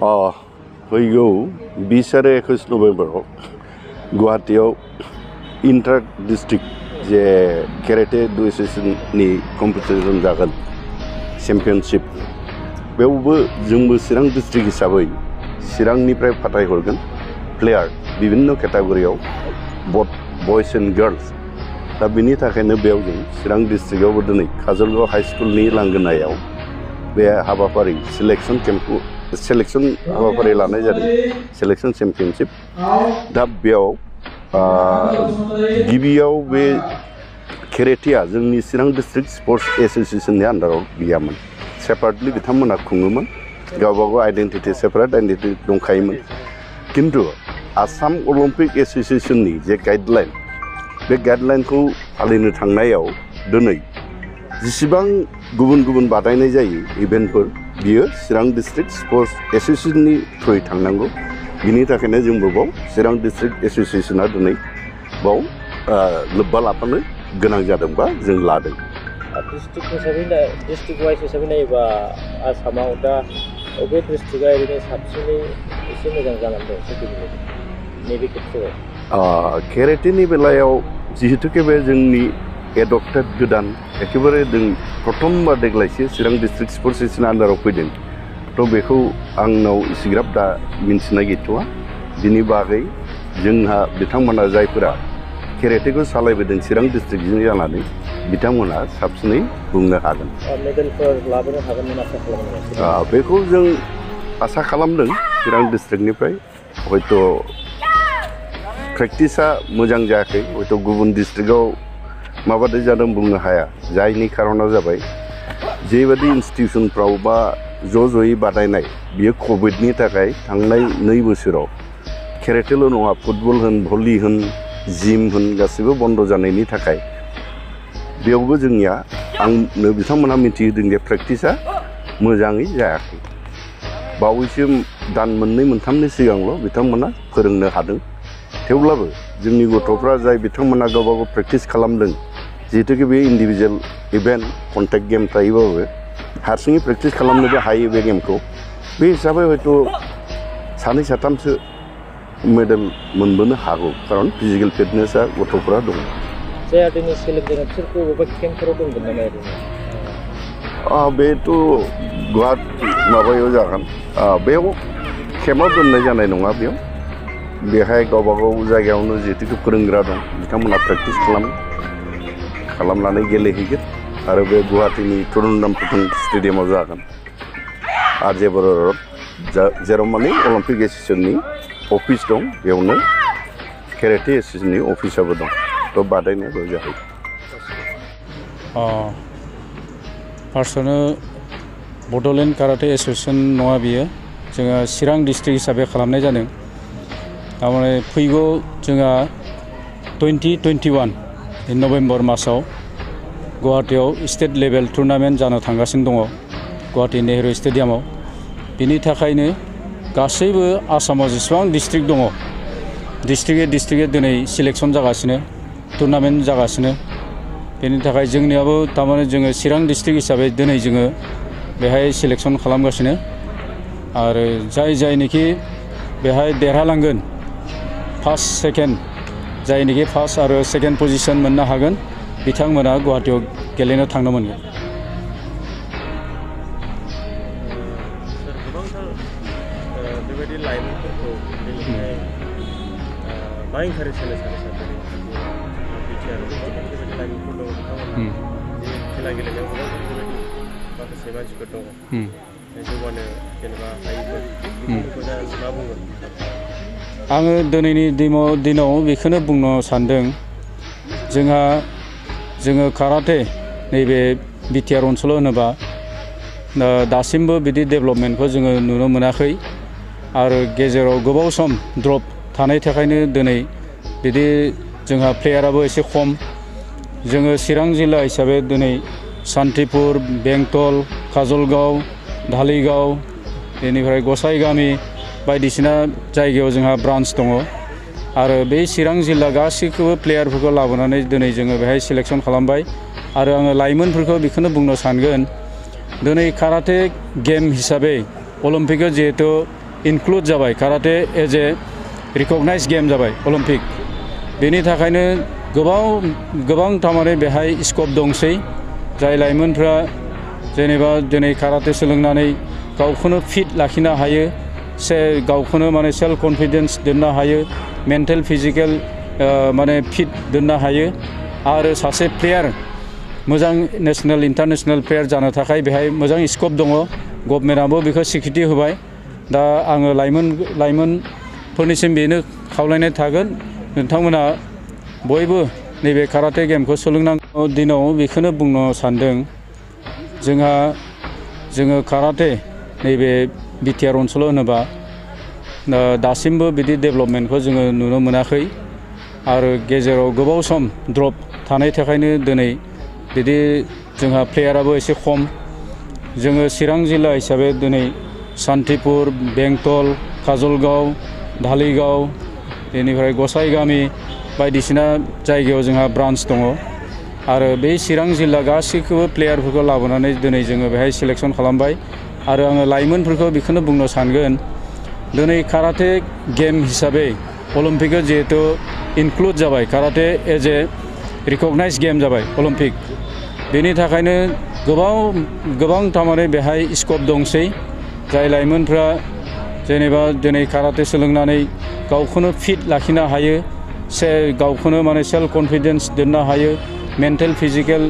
फैगौ 20 आरो 21 नभेम्बराव गुवाहाटीयाव इन्टार डिस्ट्रिक्ट जे केराटे एसोसिएशननि कम्पिटिसन जागोन चेम्पियनशिप बेयावबो जोंबो चिरां डिस्ट्रिक्ट हिसाबै चिरांनिफ्राय फाथायहरगोन प्लेयार विभिन्न केटागरियाव बोथ बयज एन्ड गार्ल्स दा बिनि थाखायनो बेयाव जों चिरां डिस्ट्रिक्टआवबो दिनै काजलगाव हाई स्कुलनि लांगोनायाव बे हाबाफारि सेलेक्शन हाबाफारि लानाय जादों सेलेक्शन चेम्पियनशिप दा बेयाव गिबियाव बे केरेटेया जोंनि चिरां डिस्ट्रिक्ट स्पर्ट्स एसोसिएशननि आन्डाराव गैयामोन सेपारेटलि बिथांमोना खुङोमोन गावबागाव आइडेन्टिटि सेपारेट आइडेन्टिटि दंखायोमोन किन्तु आसाम अलिम्पिक एसोसिएशननि जे गाइडलाइन बे गाइडलाइनखौ फालिनो थांनायाव दिनै जिसिबां गुबुन गुबुन बादायनाय जायो इभेन्टफोर बियो चिरां डिस्ट्रिक्ट स्पर्ट्स एसोसिएशननि थ्रुयै थांनांगौ बिनि थाखायनो जोंबो बाव चिरां डिस्ट्रिक्ट एसोसिएशना दिनै बाव लोब्बा लाफानो गोनां जादोंबा जों लादों डिस्ट्रिक्ट वाइज हिसाबै नायोबा आसामाव दा बबे डिस्ट्रिक्टआ ओरैनो साबसिनै एसे मोजां जानानै दं नैबे खेत्रआव केरेटेनि बेलायाव जिहेतुके बे जोंनि एडप्टेड गोदान एखेबारे जों प्रथमबार देग्लायसो चिरां डिस्ट्रिक्ट स्पर्ट्स एसोसिएशन आन्डाराव फैदों थ' बेखौ आंनाव इसिग्राब दा मिन्थिनाय गैथ'वा बिनि बागै जोंहा बिथांमोना जायफोरा केरेटेखौ सालायबोदों चिरां डिस्ट्रिक्टजों जानानै बिथांमोना साबसिनै बुंनो हागोन मेडेलफोर लाबोनो हागोन आसा खालामो बेखौ जों आसा खालामदों चिरां डिस्ट्रिक्टनिफ्राय हयथ' प्रेक्टिसा मोजां जायाखै हयथ' गुबुन डिस्ट्रिक्टआव माबादि जादों बुंनो हाया जायनि खारना जाबाय जेबादि इन्स्टिटिउसनफ्राव बा ज'यै बादायनाय बियो कभिडनि थाखाय थांनाय 2 बोसोराव केरेटेल' नङा फुटबल होन भलि होन जिम होन गासैबो बन्द जानायनि थाखाय बेयावबो जोंनिया आंनो बिथांमोना मिथिहोदों जे प्रेक्टिसा मोजाङै जायाखै बावैसो दान 2-3नि सिगांल' बिथांमोना फोरोंनो हादों थेवब्लाबो जोंनि गथ'फ्रा जाय बिथांमोना गावबागाव प्रेक्टिस खालामदों जिहेतुके बे इन्डिभिजुवेल इभेन्ट कन्टेक्ट गेम थायोबाबो हारसिङै प्रेक्टिस खालामनोबो हायो बे गेमखौ बे हिसाबै हयथ' 2-3सो मेडेल मोनबोनो हागौ खारन फिजिकेल फिटनेसा गथ'फोरा दं जाया दिनै सेलेक्ट जानाय बिसोरखौ बबेबा केम्पफोराव दंगोन नामा ओरैनो बेथ' गुवाहाटी माबायाव जागोन बेयाव केम्पआव दोननाय जानाय नङा बेहाय गावबागाव जायगायावनो जिहेतु फोरोंग्रा दं बिथांमोना प्रेक्टिस खालामनानै गेलेहैगोन आरो बे गुवाहाटीनि तरुनराम पटन स्टेडियामाव जागोन आरजे बर' र'ड जेराव माने अलिम्पिक एसोसिएशननि अफिस दं बेयावनो केरेटे एसोसिएशननि अफिसाबो दं थ' बादायनाय बेयाव जाहैयो फार्स्टआवनो बड'लेण्ड काराटे एसोसिएशन नङा बियो जोङो चिरां डिस्ट्रिक्ट हिसाबै खालामनाय जादों थारमाने फैगौ जोंहा 2021 नभेम्बर मासाव गुवाहाटीयाव स्टेट लेभेल टुर्नामेन्ट जानो थांगासिनो दङ गुवाहाटी नेहरू स्टेडियामाव बिनि थाखायनो गासैबो आसामाव जेसेबां डिस्ट्रिक्ट दङ डिस्ट्रिक्टै दिनै सिलेक्शन जागासिनो टुर्नामेन्ट जागासिनो बेनि थाखाय जोंनियाबो थारमाने जोङो चिरां डिस्ट्रिक्ट हिसाबै दिनै जोङो बेहाय सिलेक्शन खालामगासिनो आरो जायनिखि बेहाय देरहालांगोन फार्स्ट सेकेन्ड जायनिखि फार्स्ट आरो सेकेन्ड पजिशन मोननो हागोन बिथांमोना गुवाहाटीयाव गेलेनो थांनो मोनगोन बेबायदि लाइमोनफोरखौ गेलेनाय मा इनकारेज होनो सानो बेबायदि लाइमोनफोर दङ बिथांमोनहा खेला गेलेनायाव गोबां बेबायदि माखासे मानसिफोर दङ जौगानो जेनेबा हायैफोर बेफोरखौ दा मा बुंगोन आङो दिनैनि दिनाव बेखौनो बुंनो सानदों जोङो काराटे नैबे बिटिआर ओनसोलाव होनोबा दासिमबो बिदि डेभेलपमेन्टखौ जोङो नुनो मोनाखै आरो गेजेराव गोबाव सम ड्रप थानाय थाखायनो दिनै बिदि जोंहा प्लेयाराबो एसे खम जोङो चिरां जिल्ला हिसाबै दिनै सान्तिपुर बेंटल काजलगाव धालिगाव बेनिफ्राय गसाइगामि बायदिसिना जायगायाव जोंहा ब्रान्च दङ आरो बे चिरां जिल्ला गासैखौबो प्लेयारफोरखौ लाबोनानै दिनै जोङो बेहाय सिलेक्शन खालामबाय आरो आङो लाइमोनफोरखौ बेखौनो बुंनो सानगोन दिनै काराटे गेम हिसाबै अलिम्पिकआव जिहेतु इनक्लुड जाबाय karate as a recognize game जाबाय अलिम्पिक बेनि थाखायनो गोबां थारमाने बेहाय स्कप दंसै जाय लाइमोनफ्रा जेनेबा दिनै काराटे सोलोंनानै गावखौनो फिट लाखिनो हायो गावखौनो माने सेल्फ कन्फिडेन्स दोननो हायो मेन्टेल फिजिकेल माने फिट दोननो हायो आरो सासे प्लेयार मोजां नेशनेल इन्टारनेशनेल प्लेयार जानो थाखाय बेहाय मोजां स्कप दङ गभर्नमेन्टआबो बेखौ स्वीकृति होबाय दा आङो लाइमोनफोरनिसिम बेनो खावलायनाय थागोन नोंथांमोना बयबो नैबे काराटे गेमखौ सोलोंनांगौ दिनाव बेखौनो बुंनो सानदों जोङो काराटे नैबे बिटिआर ओनसोलाव होनोबा दासिमबो बिदि डेभेलपमेन्टखौ जोङो नुनो मोनाखै आरो गेजेराव गोबाव सम ड्रप थानाय थाखायनो दिनै बिदि जोंहा प्लेयाराबो एसे खम जोङो चिरां जिल्ला हिसाबै दिनै सान्तिपुर बेंटल काजलगाव धालिगाव बेनिफ्राय गसाइगामि बायदिसिना जायगायाव जोंहा ब्रान्च दङ आरो बे चिरां जिल्ला गासैखौबो प्लेयारफोरखौ लाबोनानै दिनै जोङो बेहाय सिलेक्सन खालामबाय आरो आङो लाइमोनफोरखौ बेखौनो बुंनो सानगोन दिनै काराटे गेम हिसाबै अलिम्पिकआ जिहेतु इनक्लुड जाबाय karate as a recognize game जाबाय अलिम्पिक बेनि थाखायनो गोबां थारमाने बेहाय स्कप दंसै जाय लाइमोनफ्रा जेनेबा दिनै काराटे सोलोंनानै गावखौनो फिट लाखिनो हायो गावखौनो माने सेल्फ कन्फिडेन्स दोननो हायो मेन्टेल फिजिकेल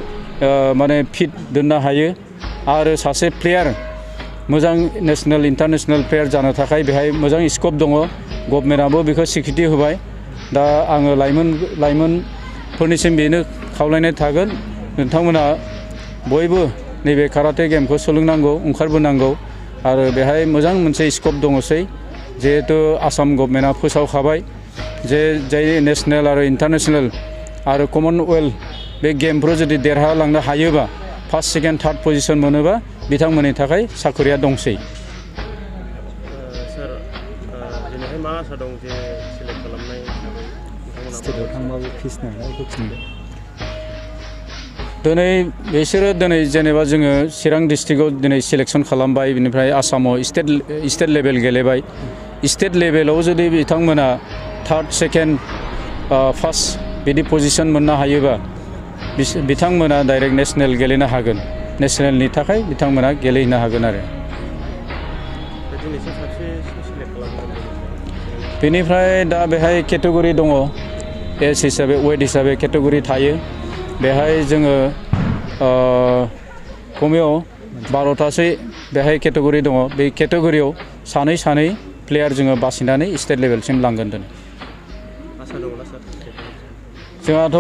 माने फिट दोननो हायो आरो सासे प्लेयार मोजां नेशनेल इन्टारनेशनेल प्लेयार जानो थाखाय बेहाय मोजां स्कप दङ गभर्नमेन्टआबो बेखौ स्वीकृति होबाय दा आङो लाइमोनफोरनिसिम बेनो खावलायनाय थागोन नोंथांमोना बयबो नैबे काराटे गेमखौ सोलोंनांगौ ओंखारबोनांगौ आरो बेहाय मोजां मोनसे स्कप दङसै जिहेतु आसाम गभर्नमेन्टआ फोसावखाबाय जे जाय नेशनेल आरो इन्टारनेशनेल आरो कमनवेल्थ बे गेमफोराव जुदि देरहालांनो हायोबा फार्स्ट सेकेन्ड थार्ड पजिशन मोनोबा बिथांमोननि थाखाय साख्रिया दंसै सार दिनैहाय मा आसा दं जे सिलेक्ट खालामनाय स्टेटआव थांबाबो फिस नाङा बेखौ खिन्थादो दिनै बिसोरो दिनै जेनेबा जोङो चिरां डिस्ट्रिक्टआव दिनै सिलेक्सन खालामबाय बिनिफ्राय आसामाव स्टेट लेभेल गेलेबाय स्टेट लेभेलाव जुदि बिथांमोना थार्ड सेकेन्ड फार्स्ट बिदि पजिशन मोननो हायोबा बिथांमोना डाइरेक्ट नेशनेल गेलेनो हागोन नेशनेलनि थाखाय बिथांमोना गेलेहैनो हागोन आरो बेनिफ्राय दा बेहाय केटेगरि दङ एज हिसाबै वेट हिसाबै केटेगरि थायो बेहाय जोङो खमैयाव 12थासो बेहाय केटेगरि दङ बे केटेगरियाव सानै प्लेयार जोङो बासिनानै स्टेट लेभेलसिम लांगोन दिनै जोंहाथ'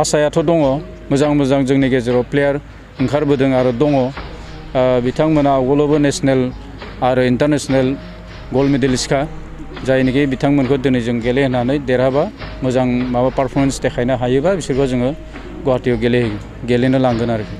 आसायाथ' दङ मोजां जोंनि गेजेराव प्लेयार ओंखारबोदों आरो दङ बिथांमोना आवगोलावबो नेशनेल आरो इन्टारनेशनेल गल्ड मेडेलिस्टखा जायनिखि बिथांमोनखौ दिनै जों गेलेहोनानै देरहाबा मोजां माबा पारफरमेन्स देखायनो हायोबा बिसोरखौ जोङो गुवाहाटीयाव गेलेनो लांगोन आरोखि